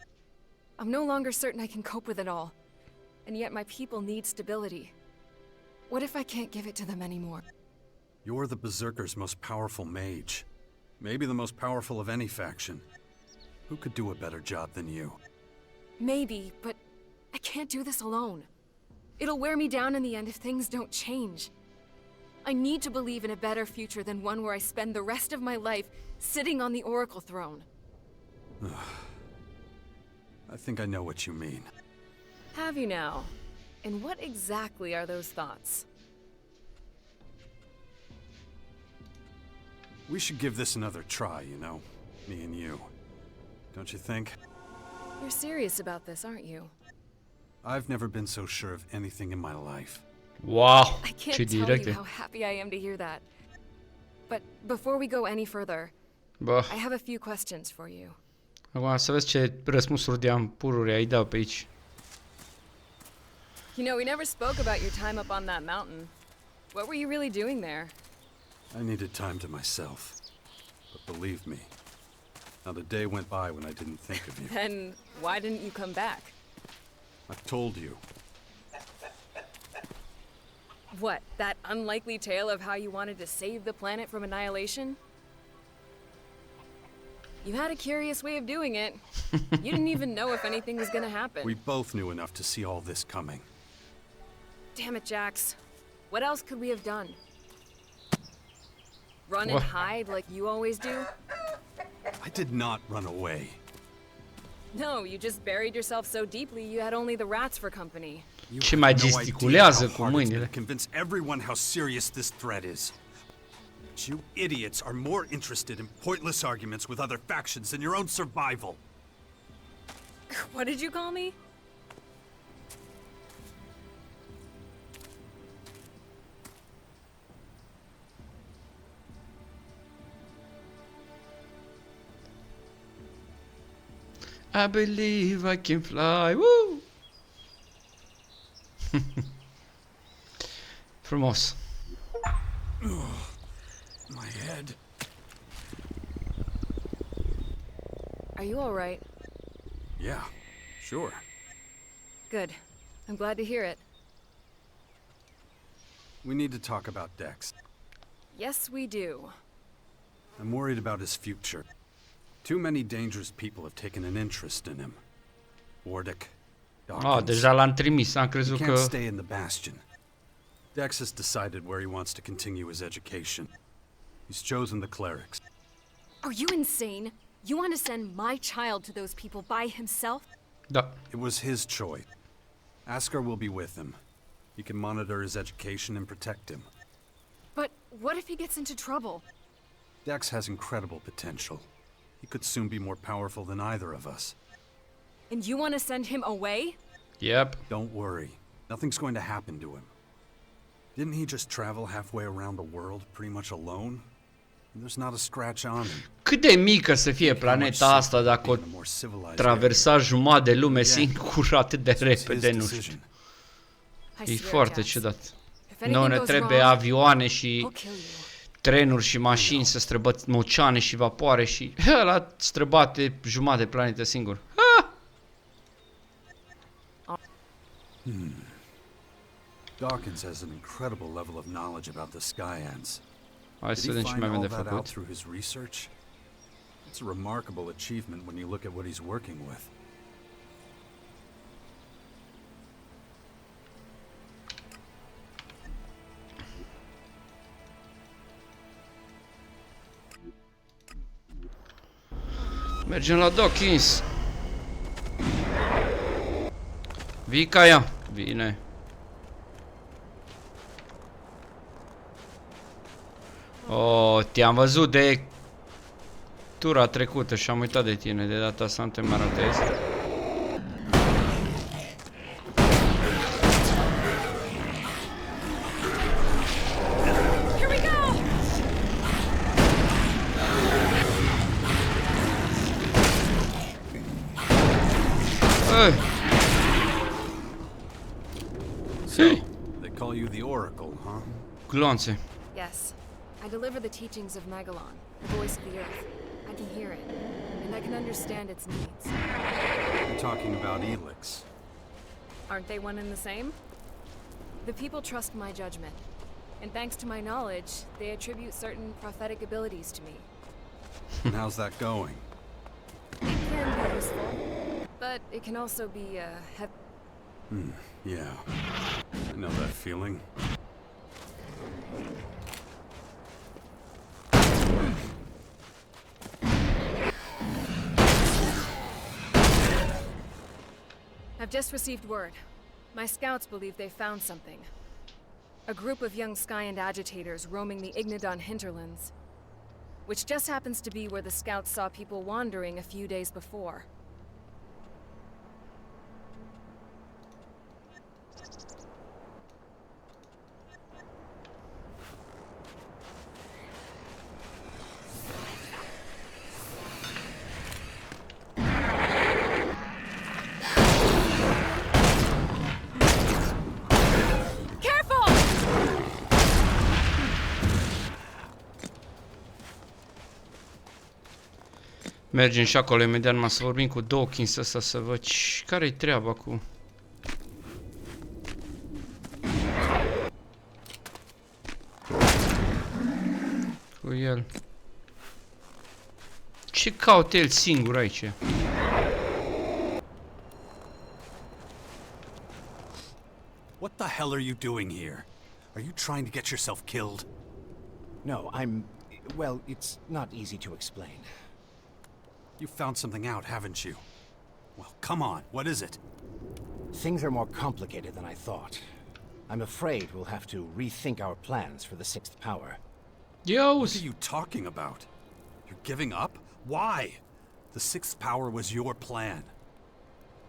I'm no longer certain I can cope with it all. And yet my people need stability. What if I can't give it to them anymore? You're the Berserker's most powerful mage. Maybe the most powerful of any faction. Who could do a better job than you? Maybe, but I can't do this alone. It'll wear me down in the end if things don't change. I need to believe in a better future than one where I spend the rest of my life sitting on the Oracle throne. I think I know what you mean. Have you now? And what exactly are those thoughts? We should give this another try, you know? Me and you. Don't you think? You're serious about this, aren't you? I've never been so sure of anything in my life. Wow. I Ce can't tell direct you e. how happy I am to hear that. But before we go any further, Bă, I have a few questions for you. acum să vezi ce răspunsuri de ampururi ai dat pe aici. You know, we never spoke about your time up on that mountain. What were you really doing there? I needed time to myself. But believe me, not a day went by when I didn't think of you. Then why didn't you come back? I've told you. What, that unlikely tale of how you wanted to save the planet from annihilation? You had a curious way of doing it. You didn't even know if anything was gonna happen. We both knew enough to see all this coming. Damn it, Jax. What else could we have done? Run What? and hide like you always do? I did not run away. No, you just buried yourself so deeply you had only the rats for company. You Ce have mai no gesticulează idea cu how hard it's been mâinile. to convince everyone how serious this threat is. But you idiots are more interested in pointless arguments with other factions than your own survival. What did you call me? I believe I can fly. Woo! Frumos. My head. Are you all right? Yeah, sure. Good. I'm glad to hear it. We need to talk about Dex. Yes, we do. I'm worried about his future. Too many dangerous people have taken an interest in him. Wardek, Dawkins. Deja l-am trimis, am He crezut can't că... stay in the Bastion. Dex has decided where he wants to continue his education. He's chosen the clerics. Are you insane? You want to send my child to those people by himself? Da. It was his choice. Asker will be with him. He can monitor his education and protect him. But what if he gets into trouble? Dex has incredible potential. He could soon be more powerful than either of us. And you want to send him away? Yep. Don't worry. Nothing's going to happen to him. Didn't he just travel halfway around the world pretty much alone? There's not a scratch on him. Cât de mică să fie planeta asta dacă o traversa jumătate de lume singur atât de repede, nu știu. E foarte ciudat. Noi ne trebuie avioane și trenuri și mașini să străbătim oceane și vapoare și ăla străbate jumătate de planetă singur. Dawkins has an incredible level of knowledge about the sky ants. Hai să vedem ce mai avem de făcut. Through his research? It's a remarkable achievement when you look at what he's working with. Mergem la Dawkins. Vii ca ea. Bine. Te-am văzut de tura trecută și am uitat de tine. De data asta nu te mai ratez. So, they call you the Oracle, huh? Glonțe. Yes. I deliver the teachings of Magalan, the voice of the earth. I can hear it, and I can understand its needs. You're talking about ELEX. Aren't they one and the same? The people trust my judgment, and thanks to my knowledge, they attribute certain prophetic abilities to me. And how's that going? It can be useful, but it can also be, Yeah. I know that feeling. I've just received word. My scouts believe they found something. A group of young Skyend agitators roaming the Ignadon hinterlands. Which just happens to be where the scouts saw people wandering a few days before. Mergem și acolo imediat, numai să vorbim cu Dawkins ăsta să văd care-i treaba cu el. Ce caută el singur aici? What the hell are you doing here? Are you trying to get yourself killed? No, well, it's not easy to explain. You found something out, haven't you? Well, come on, what is it? Things are more complicated than I thought. I'm afraid we'll have to rethink our plans for the sixth power. What are you talking about? You're giving up? Why? The sixth power was your plan.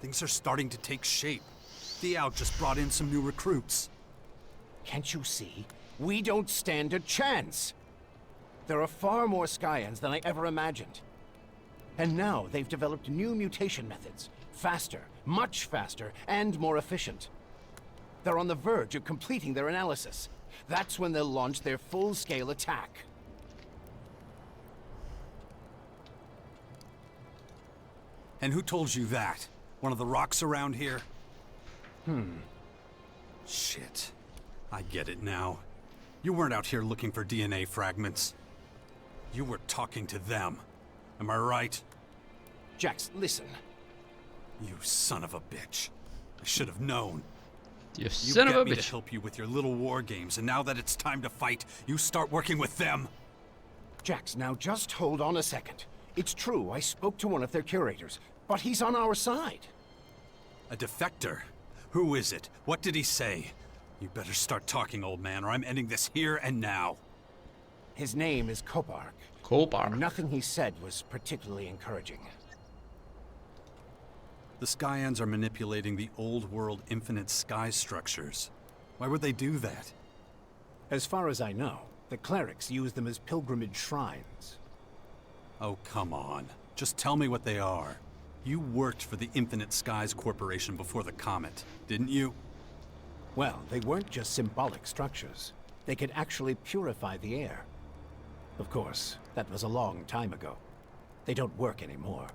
Things are starting to take shape. Theo just brought in some new recruits. Can't you see? We don't stand a chance! There are far more Skyends than I ever imagined. And now they've developed new mutation methods. Faster, much faster, and more efficient. They're on the verge of completing their analysis. That's when they'll launch their full-scale attack. And who told you that? One of the rocks around here? Shit. I get it now. You weren't out here looking for DNA fragments. You were talking to them. Am I right? Jax, listen. You son of a bitch. I should have known. You You son of get a me to bitch. help you with your little war games, and now that it's time to fight, you start working with them. Jax, now just hold on a second. It's true, I spoke to one of their curators, but he's on our side. A defector? Who is it? What did he say? You better start talking, old man, or I'm ending this here and now. His name is Kopark. Kopar. Nothing he said was particularly encouraging. The Skyans are manipulating the old world infinite sky structures. Why would they do that? As far as I know, the clerics use them as pilgrimage shrines. Oh, come on. Just tell me what they are. You worked for the Infinite Skies Corporation before the comet, didn't you? Well, they weren't just symbolic structures. They could actually purify the air. Of course, that was a long time ago. They don't work anymore.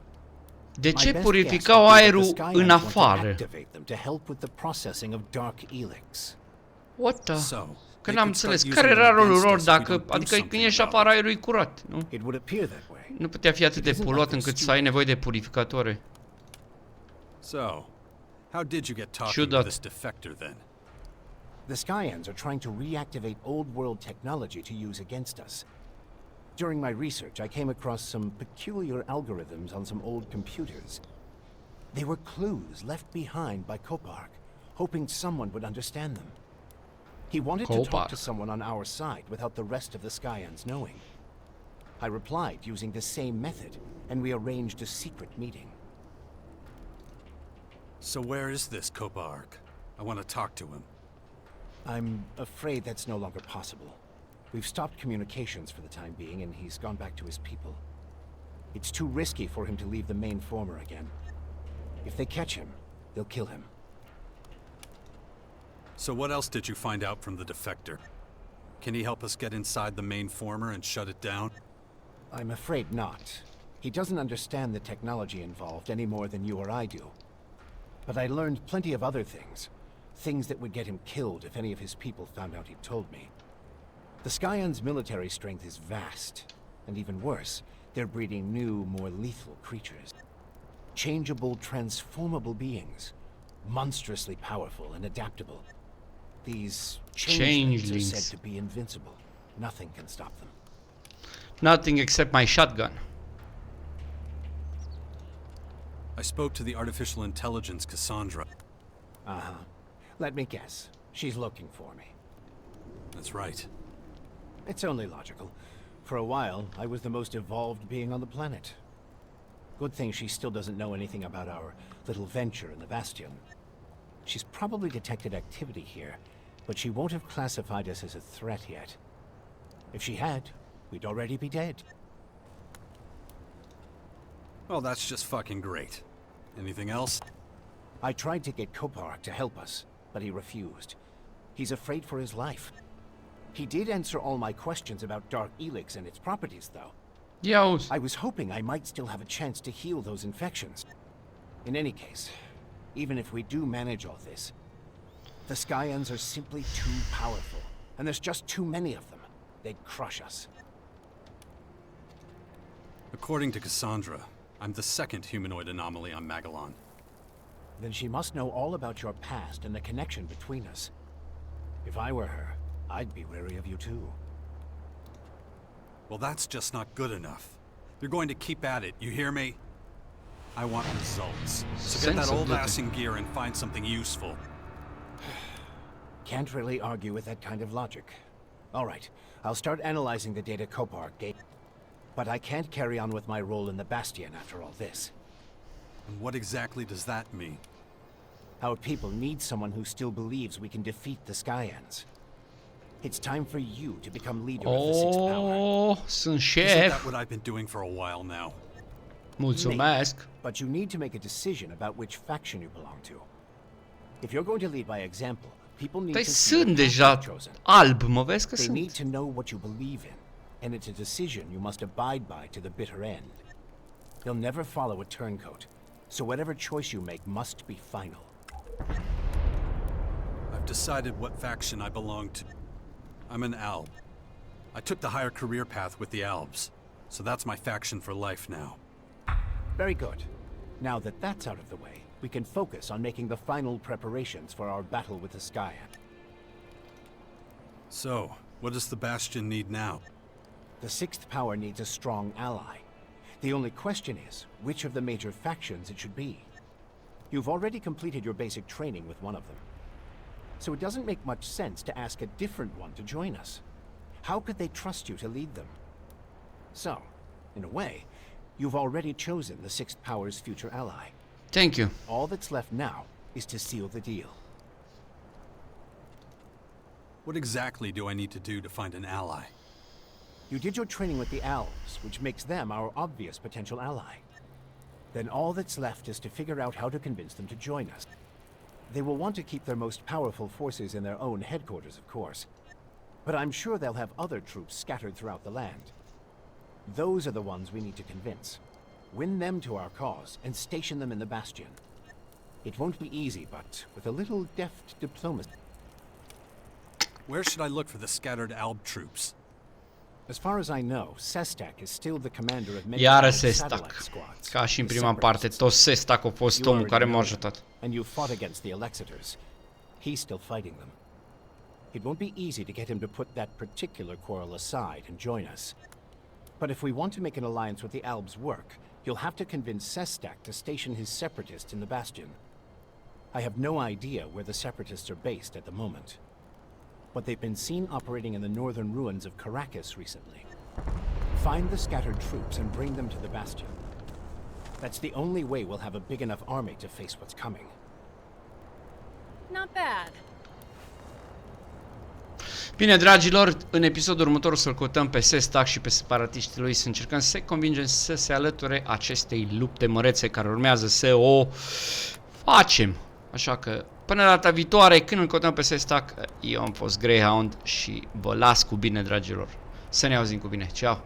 De My ce best purificau guess would be that the aerul Skyans în want to afară? activate them to help with the processing of dark elix. What the? So, Că they n-am could start înțeles. using Care them era rolul against lor us if we dacă... don't do Adică când something ieși about afară it. aerul e curat, nu? It would appear that way. Nu putea fi atât de poluat încât să ai nevoie de purificatoare. So, how did you get talking Should to that- this defector then? The Skyans are trying to reactivate old world technology to use against us. During my research, I came across some peculiar algorithms on some old computers. They were clues left behind by Kopark, hoping someone would understand them. He wanted to talk Kopark. to someone on our side without the rest of the Skyans knowing. I replied using the same method, and we arranged a secret meeting. So where is this Kopark? I want to talk to him. I'm afraid that's no longer possible. We've stopped communications for the time being, and he's gone back to his people. It's too risky for him to leave the main former again. If they catch him, they'll kill him. So what else did you find out from the defector? Can he help us get inside the main former and shut it down? I'm afraid not. He doesn't understand the technology involved any more than you or I do. But I learned plenty of other things. Things that would get him killed if any of his people found out he'd told me. The Skyans' military strength is vast. And even worse, they're breeding new, more lethal creatures. Changeable, transformable beings. Monstrously powerful and adaptable. These changelings are said to be invincible. Nothing can stop them. Nothing except my shotgun. I spoke to the artificial intelligence Cassandra. Uh-huh. Let me guess. She's looking for me. That's right. It's only logical. For a while, I was the most evolved being on the planet. Good thing she still doesn't know anything about our little venture in the Bastion. She's probably detected activity here, but she won't have classified us as a threat yet. If she had, we'd already be dead. Well, that's just fucking great. Anything else? I tried to get Kopark to help us, but he refused. He's afraid for his life. He did answer all my questions about Dark Elix and its properties, though. Ia auzi. I was hoping I might still have a chance to heal those infections. In any case, even if we do manage all this, the Skyans are simply too powerful, and there's just too many of them. They'd crush us. According to Cassandra, I'm the second humanoid anomaly on Magalan. Then she must know all about your past and the connection between us. If I were her, I'd be wary of you too. Well, that's just not good enough. You're going to keep at it, you hear me? I want results. So get that old ass in gear and find something useful. Can't really argue with that kind of logic. All right, I'll start analyzing the data Kopark gave. But I can't carry on with my role in the Bastion after all this. And what exactly does that mean? Our people need someone who still believes we can defeat the Skyans. It's time for you to become leader of the Sixth Power. Oh, sunt Isn't șef. that what I've been doing for a while now? Mulțumesc. But you need to make a decision about which faction you belong to. If you're going to lead by example, people need Păi to see sunt the path deja you've chosen. alb, mă vezi că They need sunt. to know what you believe in, and it's a decision you must abide by to the bitter end. They'll never follow a turncoat. So whatever choice you make must be final. I've decided what faction I belong to. I'm an Alb. I took the higher career path with the Albs, so that's my faction for life now. Very good. Now that that's out of the way, we can focus on making the final preparations for our battle with the Skyan. So, what does the Bastion need now? The Sixth Power needs a strong ally. The only question is, which of the major factions it should be. You've already completed your basic training with one of them. So it doesn't make much sense to ask a different one to join us. How could they trust you to lead them? So, in a way, you've already chosen the Sixth Power's future ally. Thank you. All that's left now is to seal the deal. What exactly do I need to do to find an ally? You did your training with the Elves, which makes them our obvious potential ally. Then all that's left is to figure out how to convince them to join us. They will want to keep their most powerful forces in their own headquarters, of course. But I'm sure they'll have other troops scattered throughout the land. Those are the ones we need to convince. Win them to our cause and station them in the Bastion. It won't be easy, but with a little deft diplomacy. Where should I look for the scattered Alb troops? As far as I know, Sestak is still the commander of many Iară Alb Sestak. satellite squads. Ca și în the prima parte, Separatists. tot Sestak a fost You omul care already m-a know them, ajutat. and you fought against the Elexitors. He's still fighting them. It won't be easy to get him to put that particular quarrel aside and join us. But if we want to make an alliance with the Albs work, you'll have to convince Sestak to station his separatists in the Bastion. I have no idea where the separatists are based at the moment, but they've been seen operating in the northern ruins of Caracas recently. Find the scattered troops and bring them to the Bastion. That's the only way we'll have a big enough army to face what's coming. Not bad. Bine, dragilor, în episodul următor o să-l căutăm pe Sestak și pe separatiștii lui, să încercăm să-i convingem să se alăture acestei lupte mărețe care urmează să o facem. Așa că, până data viitoare, când îl căutăm pe Sestak, eu am fost Greyhound și vă las cu bine, dragilor. Să ne auzim cu bine. Ceau!